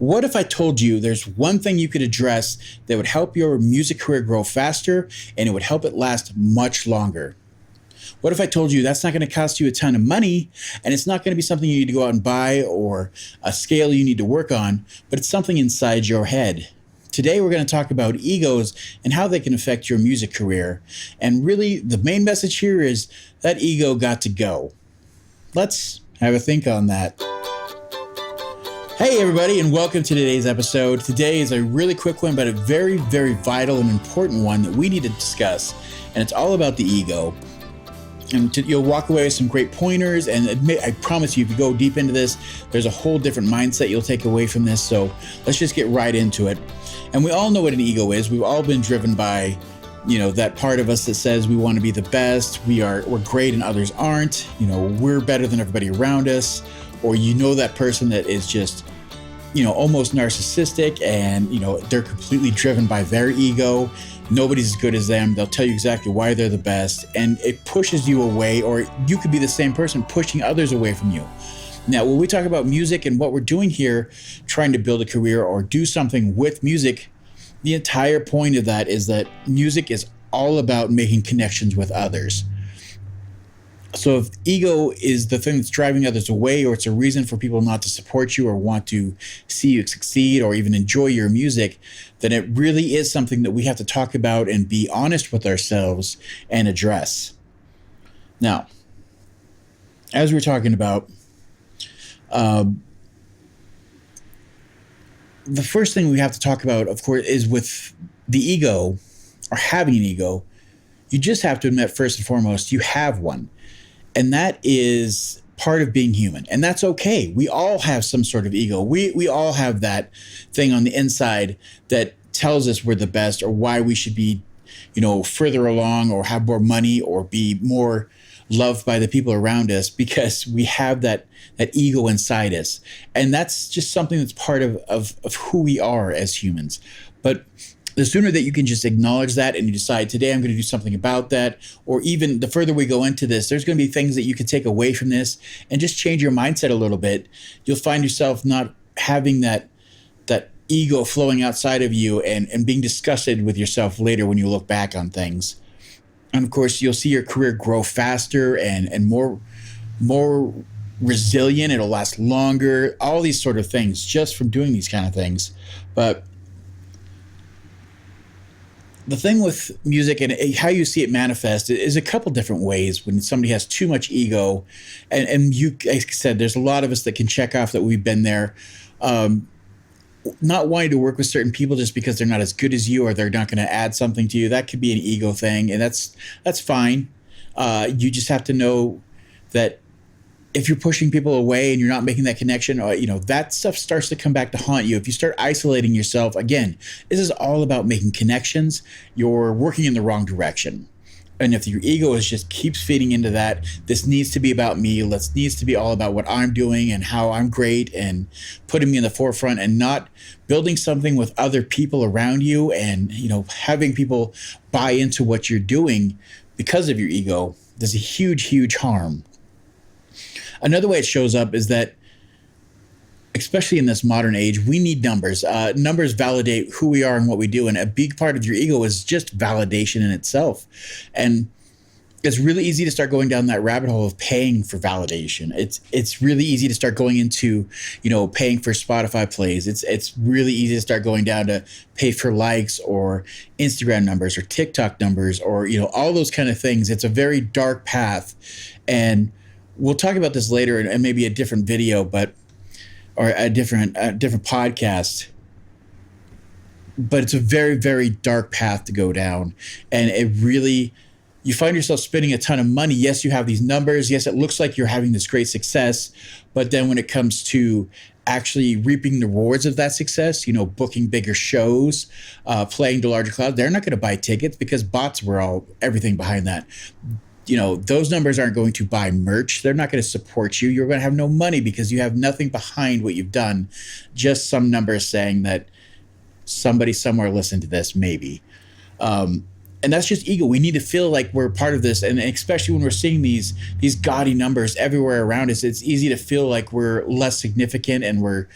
What if I told you there's one thing you could address that would help your music career grow faster and it would help it last much longer? What if I told you that's not going to cost you a ton of money and it's not going to be something you need to go out and buy or a scale you need to work on, but it's something inside your head? Today, we're going to talk about egos and how they can affect your music career. And really, the main message here is that ego got to go. Let's have a think on that. Hey, everybody, and welcome to today's episode. Today is a really quick one, but a very, very vital and important one that we need to discuss. And it's all about the ego. And you'll walk away with some great pointers. And I promise you, if you go deep into this, there's a whole different mindset you'll take away from this. So let's just get right into it. And we all know what an ego is. We've all been driven by, that part of us that says we want to be the best. We're great and others aren't. We're better than everybody around us. Or that person that is just, almost narcissistic and, they're completely driven by their ego. Nobody's as good as them. They'll tell you exactly why they're the best. And it pushes you away, or you could be the same person pushing others away from you. Now, when we talk about music and what we're doing here, trying to build a career or do something with music, the entire point of that is that music is all about making connections with others. So if ego is the thing that's driving others away, or it's a reason for people not to support you or want to see you succeed or even enjoy your music, then it really is something that we have to talk about and be honest with ourselves and address. Now, as we're talking about, the first thing we have to talk about, of course, is with the ego or having an ego. You just have to admit, first and foremost, you have one. And that is part of being human. And that's okay. We all have some sort of ego. We all have that thing on the inside that tells us we're the best or why we should be, further along or have more money or be more loved by the people around us, because we have that ego inside us. And that's just something that's part of who we are as humans. But the sooner that you can just acknowledge that and you decide, today I'm going to do something about that, or even the further we go into this, there's going to be things that you can take away from this and just change your mindset a little bit. You'll find yourself not having that ego flowing outside of you and being disgusted with yourself later when you look back on things. And of course, you'll see your career grow faster and more resilient. It'll last longer, all these sort of things just from doing these kind of things. But the thing with music and how you see it manifest is a couple different ways when somebody has too much ego. And you, like I said, there's a lot of us that can check off that we've been there. Not wanting to work with certain people just because they're not as good as you or they're not going to add something to you. That could be an ego thing, and that's fine. You just have to know that if you're pushing people away and you're not making that connection, that stuff starts to come back to haunt you. If you start isolating yourself, again, this is all about making connections. You're working in the wrong direction. And if your ego is just keeps feeding into that, this needs to be about me. Needs to be all about what I'm doing and how I'm great and putting me in the forefront and not building something with other people around you and, having people buy into what you're doing because of your ego, there's a huge, huge harm. Another way it shows up is that, especially in this modern age, we need numbers. Numbers validate who we are and what we do. And a big part of your ego is just validation in itself. And it's really easy to start going down that rabbit hole of paying for validation. It's really easy to start going into, paying for Spotify plays. It's really easy to start going down to pay for likes or Instagram numbers or TikTok numbers or, all those kind of things. It's a very dark path. And we'll talk about this later and maybe a different video, or a different podcast. But it's a very, very dark path to go down. And you find yourself spending a ton of money. Yes, you have these numbers. Yes, it looks like you're having this great success. But then when it comes to actually reaping the rewards of that success, booking bigger shows, playing to larger crowds, they're not going to buy tickets because bots were everything behind that. Those numbers aren't going to buy merch. They're not going to support you. You're going to have no money because you have nothing behind what you've done. Just some numbers saying that somebody somewhere listened to this, maybe. And that's just ego. We need to feel like we're part of this. And especially when we're seeing these gaudy numbers everywhere around us, it's easy to feel like we're less significant and we're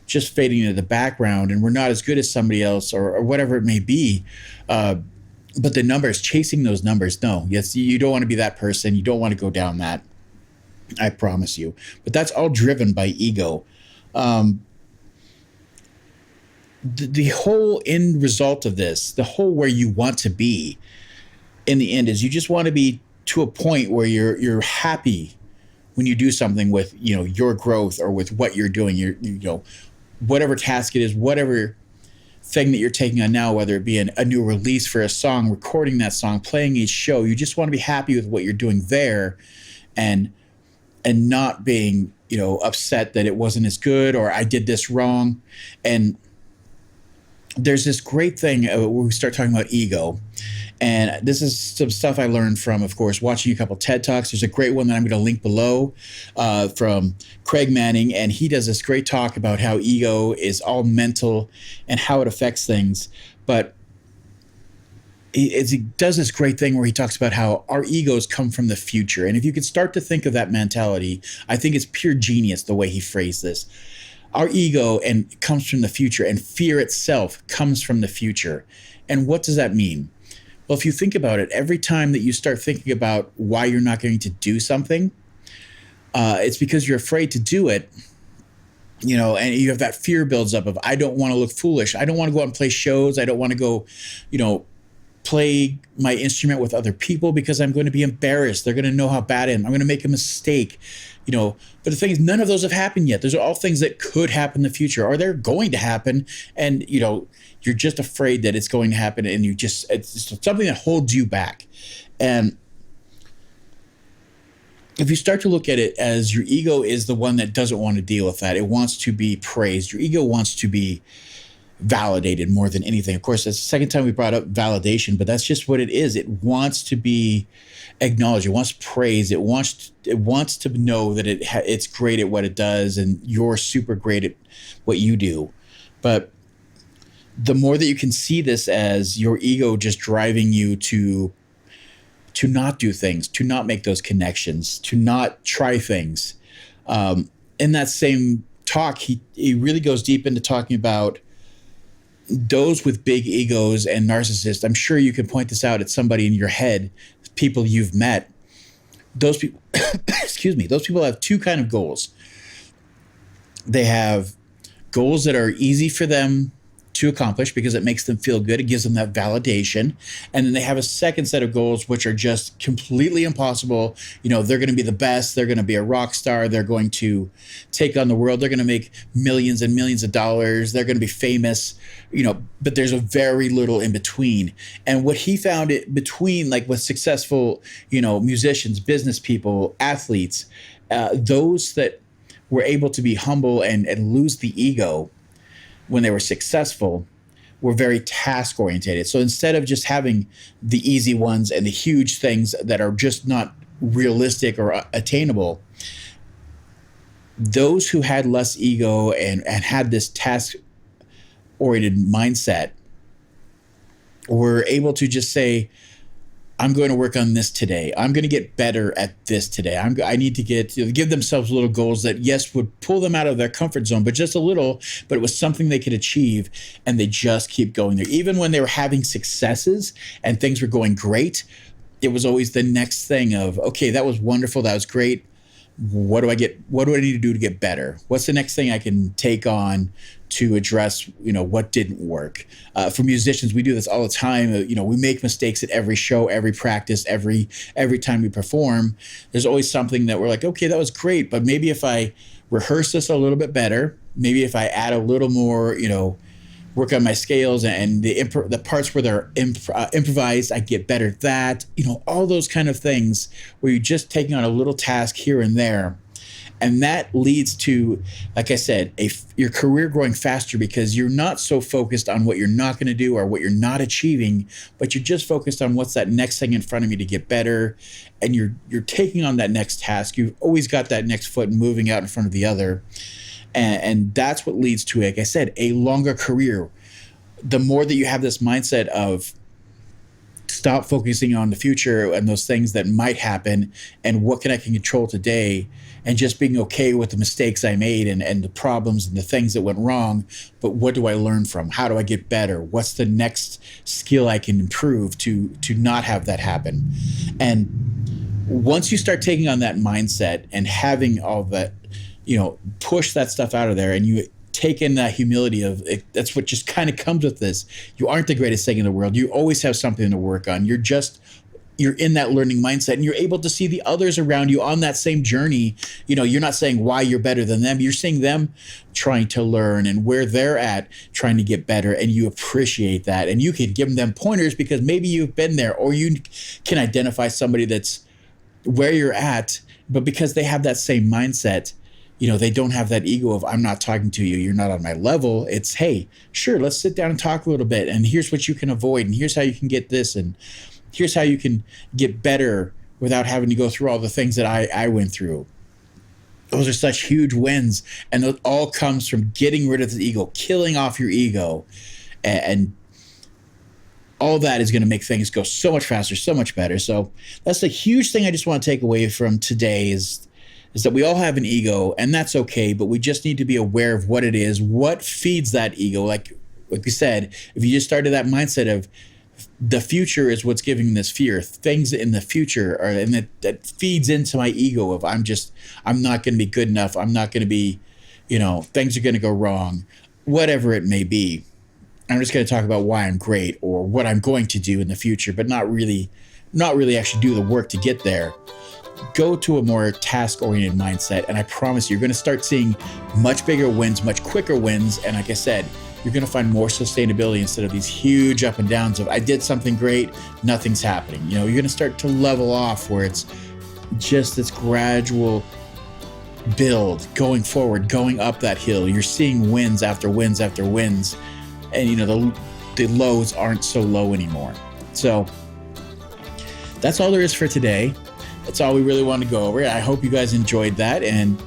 just fading into the background, and we're not as good as somebody else, or whatever it may be. But the numbers, chasing those numbers, no, yes, you don't want to be that person. You don't want to go down that. I promise you. But that's all driven by ego. The whole end result of this, the whole where you want to be in the end, is you just want to be to a point where you're happy when you do something with, your growth, or with what you're doing, whatever task it is, whatever thing that you're taking on now, whether it be a new release for a song, recording that song, playing a show. You just want to be happy with what you're doing there, and not being, upset that it wasn't as good, or I did this wrong. And there's this great thing where we start talking about ego. And this is some stuff I learned from, of course, watching a couple TED Talks. There's a great one that I'm going to link below from Craig Manning. And he does this great talk about how ego is all mental and how it affects things. But he does this great thing where he talks about how our egos come from the future. And if you could start to think of that mentality, I think it's pure genius the way he phrased this. Our ego comes from the future, and fear itself comes from the future. And what does that mean? Well, if you think about it, every time that you start thinking about why you're not going to do something, it's because you're afraid to do it, and you have that fear builds up of, I don't want to look foolish. I don't want to go out and play shows. I don't want to go, play my instrument with other people because I'm going to be embarrassed. They're going to know how bad I am. I'm going to make a mistake, but the thing is, none of those have happened yet. Those are all things that could happen in the future, or they're going to happen. And, you're just afraid that it's going to happen, and it's something that holds you back. And if you start to look at it as your ego is the one that doesn't want to deal with that, it wants to be praised. Your ego wants to be validated more than anything. Of course, that's the second time we brought up validation, but that's just what it is. It wants to be acknowledged. It wants praise. It wants to know that it's great at what it does, and you're super great at what you do. But the more that you can see this as your ego just driving you to not do things, to not make those connections, to not try things. In that same talk, he really goes deep into talking about those with big egos and narcissists. I'm sure you can point this out at somebody in your head, people you've met. Those people, excuse me, those people have two kind of goals. They have goals that are easy for them to accomplish because it makes them feel good. It gives them that validation. And then they have a second set of goals, which are just completely impossible. They're going to be the best. They're going to be a rock star. They're going to take on the world. They're going to make millions and millions of dollars. They're going to be famous, but there's a very little in between. And what he found it between, like with successful, musicians, business people, athletes, those that were able to be humble and lose the ego when they were successful, were very task oriented. So instead of just having the easy ones and the huge things that are just not realistic or attainable, those who had less ego and had this task oriented mindset were able to just say, I'm going to work on this today. I'm going to get better at this today. I need to give themselves little goals that, yes, would pull them out of their comfort zone, but just a little, but it was something they could achieve, and they just keep going there. Even when they were having successes and things were going great, it was always the next thing of, okay, that was wonderful. That was great. What do I need to do to get better? What's the next thing I can take on to address, what didn't work? For musicians, we do this all the time. We make mistakes at every show, every practice, every time we perform. There's always something that we're like, okay, that was great, but maybe if I rehearse this a little bit better, maybe if I add a little more, work on my scales and the parts where they're improvised, I get better at that. All those kind of things where you're just taking on a little task here and there. And that leads to, like I said, your career growing faster because you're not so focused on what you're not going to do or what you're not achieving, but you're just focused on what's that next thing in front of me to get better. And you're taking on that next task. You've always got that next foot moving out in front of the other. And that's what leads to, like I said, a longer career. The more that you have this mindset of stop focusing on the future and those things that might happen and what can I control today, and just being okay with the mistakes I made and the problems and the things that went wrong. But what do I learn from? How do I get better? What's the next skill I can improve to not have that happen? And once you start taking on that mindset and having all that, push that stuff out of there, and you take in that humility of it, that's what just kind of comes with this. You aren't the greatest thing in the world. You always have something to work on. You're in that learning mindset, and you're able to see the others around you on that same journey. You're not saying why you're better than them. You're seeing them trying to learn and where they're at trying to get better, and you appreciate that. And you can give them pointers because maybe you've been there, or you can identify somebody that's where you're at, but because they have that same mindset, they don't have that ego of, I'm not talking to you, you're not on my level. It's, hey, sure, let's sit down and talk a little bit, and here's what you can avoid, and here's how you can get this, and here's how you can get better without having to go through all the things that I went through. Those are such huge wins, and it all comes from getting rid of the ego, killing off your ego, and all that is going to make things go so much faster, so much better. So that's the huge thing I just want to take away from today is that we all have an ego, and that's okay, but we just need to be aware of what it is, what feeds that ego. Like we said, if you just started that mindset of the future is what's giving this fear, things in the future are, and that feeds into my ego of I'm not going to be good enough. I'm not going to be, things are going to go wrong, whatever it may be. I'm just going to talk about why I'm great or what I'm going to do in the future, but not really actually do the work to get there. Go to a more task-oriented mindset, and I promise you're going to start seeing much bigger wins, much quicker wins, and like I said, you're going to find more sustainability instead of these huge up and downs of I did something great, nothing's happening. You're going to start to level off where it's just this gradual build going forward, going up that hill. You're seeing wins after wins after wins, and the lows aren't so low anymore. So that's all there is for today. That's all we really want to go over. I hope you guys enjoyed that, and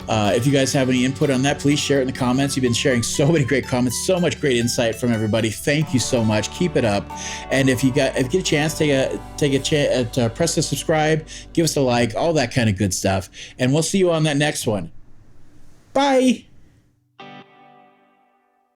if you guys have any input on that, please share it in the comments. You've been sharing so many great comments, so much great insight from everybody. Thank you so much. Keep it up. And if you get a chance, take a chance, press the subscribe, give us a like, all that kind of good stuff. And we'll see you on that next one. Bye.